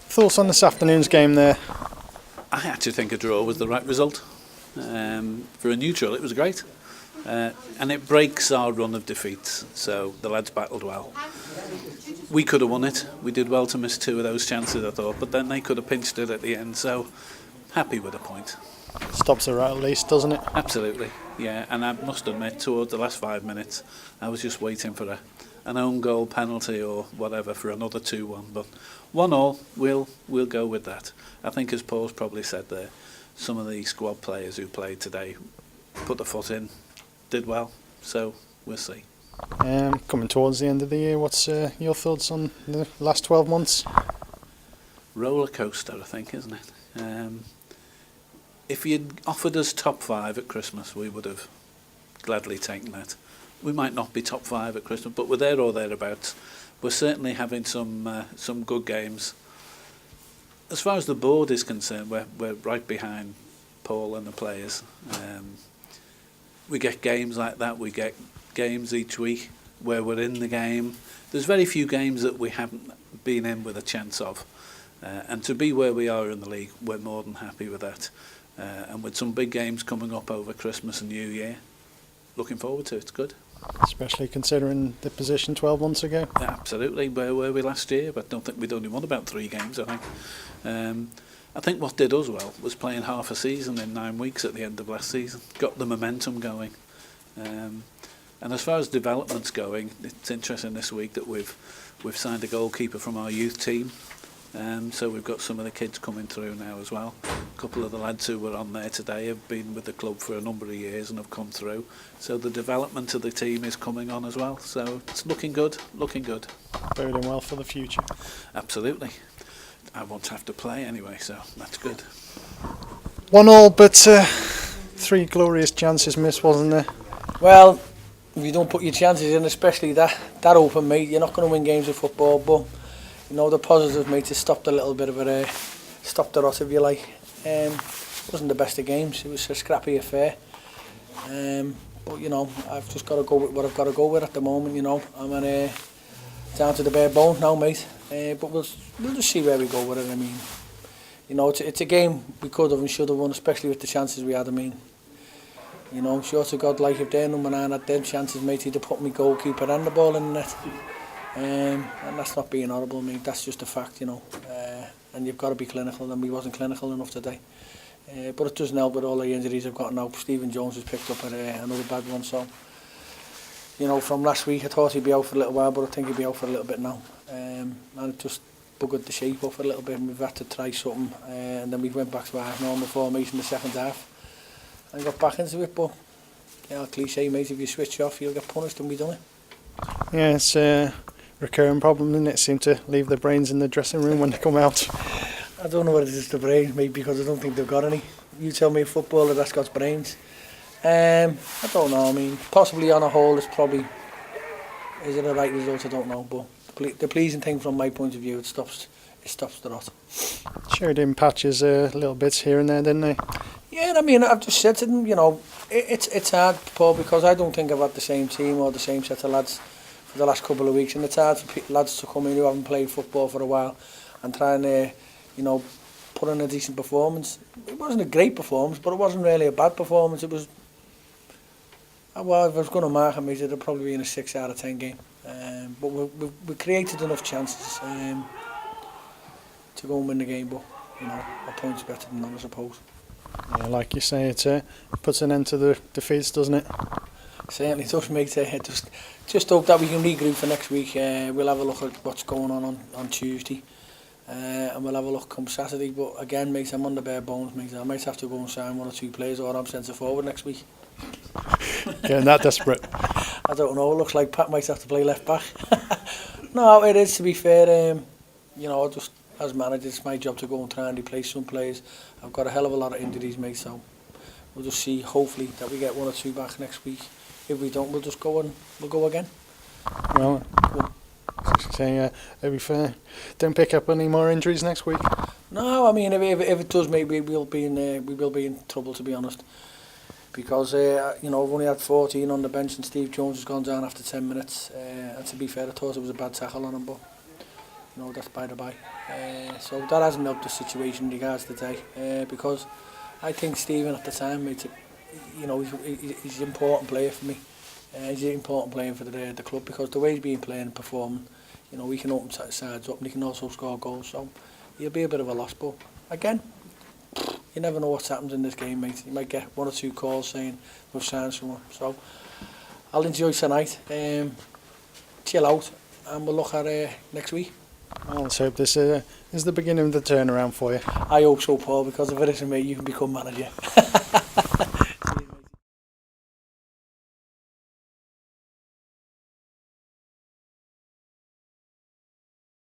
Thoughts on this afternoon's game there? I actually think a draw was the right result. For a neutral, it was great. And it breaks our run of defeats, so the lads battled well. We could have won it. We did well to miss 2 of those chances, I thought, but then they could have pinched it at the end, so happy with a point. Stops the right at least, doesn't it? Absolutely, yeah, and I must admit, towards the last 5 minutes, I was just waiting for an own goal penalty or whatever for another 2-1, but 1-1, we'll go with that. I think, as Paul's probably said there, some of the squad players who played today put the foot in, did well, so we'll see. Coming towards the end of the year, what's your thoughts on the last 12 months? Roller coaster, I think, isn't it? If you'd offered us top 5 at Christmas, we would have gladly taken that. We might not be top 5 at Christmas, but we're there or thereabouts. We're certainly having some good games. As far as the board is concerned, we're right behind Paul and the players. We get games like that. We get games each week where we're in the game. There's very few games that we haven't been in with a chance of. And to be where we are in the league, we're more than happy with that. And with some big games coming up over Christmas and New Year, looking forward to it. It's good. Especially considering the position 12 months ago. Yeah, absolutely. Where were we last year? But I don't think we'd only won about 3 games, I think. I think what did us well was playing half a season in 9 weeks at the end of last season. Got the momentum going. And as far as development's going, it's interesting this week that we've signed a goalkeeper from our youth team. So we've got some of the kids coming through now as well. A couple of the lads who were on there today have been with the club for a number of years and have come through. So the development of the team is coming on as well. So it's looking good, looking good. Boding well for the future. Absolutely. I won't have to play anyway, so that's good. 1-1, but 3 glorious chances missed, wasn't there? Well, if you don't put your chances in, especially that open, mate, you're not going to win games of football. But you know, the positive, mate, has stopped a little bit of a stopped the rot, if you like. It wasn't the best of games. It was a scrappy affair. But you know, I've just got to go with what I've got to go with at the moment. You know, I'm down to the bare bones now, mate. But we'll just see where we go with it. I mean, you know, it's a game we could have and should have won, especially with the chances we had. I mean, you know, sure to God, like if their number 9 had them chances, mate, he'd have put me goalkeeper and the ball in the net. And that's not being horrible, mate. That's just a fact, you know. And you've got to be clinical, and we wasn't clinical enough today. But it doesn't help with all the injuries I've got now. Stephen Jones has picked up another bad one, so. You know, from last week I thought he'd be out for a little while, but I think he'll be out for a little bit now. And it just buggered the shape up a little bit, and we've had to try something. And then we went back to our normal formation in the second half and got back into it. But, yeah, cliche, mate, if you switch off, you'll get punished, and we've done it. Yeah, it's a recurring problem, isn't it? Seem to leave their brains in the dressing room when they come out. I don't know whether it's the brains, mate, because I don't think they've got any. You tell me a footballer that's got brains. I don't know. I mean, possibly on a whole, it's probably, is it a right result? I don't know. But the pleasing thing from my point of view, it stops the rot. Showed in patches little bits here and there, didn't they? Yeah, I mean, I've just said to them, you know, it's hard, Paul, because I don't think I've had the same team or the same set of lads for the last couple of weeks, and it's hard for lads to come in who haven't played football for a while and try and, you know, put in a decent performance. It wasn't a great performance, but it wasn't really a bad performance. It was. Well, if I was going to mark him, it'd probably be in a 6 out of 10 game. But we created enough chances to go and win the game. But you know, a point's better than none, I suppose. Yeah, like you say, it puts an end to the defeats, doesn't it? Certainly does, mate. Just hope that we can regroup for next week. We'll have a look at what's going on Tuesday. And we'll have a look come Saturday. But again, mate, I'm on the bare bones, mate. I might have to go and sign 1 or 2 players, or I'm centre forward next week. Getting that desperate. I don't know. It looks like Pat might have to play left back. No, it is, to be fair. You know, just as manager, it's my job to go and try and replace some players. I've got a hell of a lot of injuries, mate. So we'll just see. Hopefully that we get 1 or 2 back next week. If we don't, we'll just go and we'll go again. Well, saying be fair, don't pick up any more injuries next week. No, I mean, if it does, maybe we will be in trouble, to be honest. Because you know, we've only had 14 on the bench, and Steve Jones has gone down after 10 minutes. And to be fair, I thought it was a bad tackle on him, but that's by the by. So that hasn't helped the situation in regards to today, because I think Stephen at the time, he's an important player for me. He's an important player for the club, because the way he's been playing and performing, we can open sides up and he can also score goals. So he'll be a bit of a loss, but again, you never know what's happened in this game, mate. You might get 1 or 2 calls saying we've signed someone. So I'll enjoy tonight, chill out, and we'll look at next week. Well, let's hope this is the beginning of the turnaround for you. I hope so, Paul, because if it isn't me, you can become manager.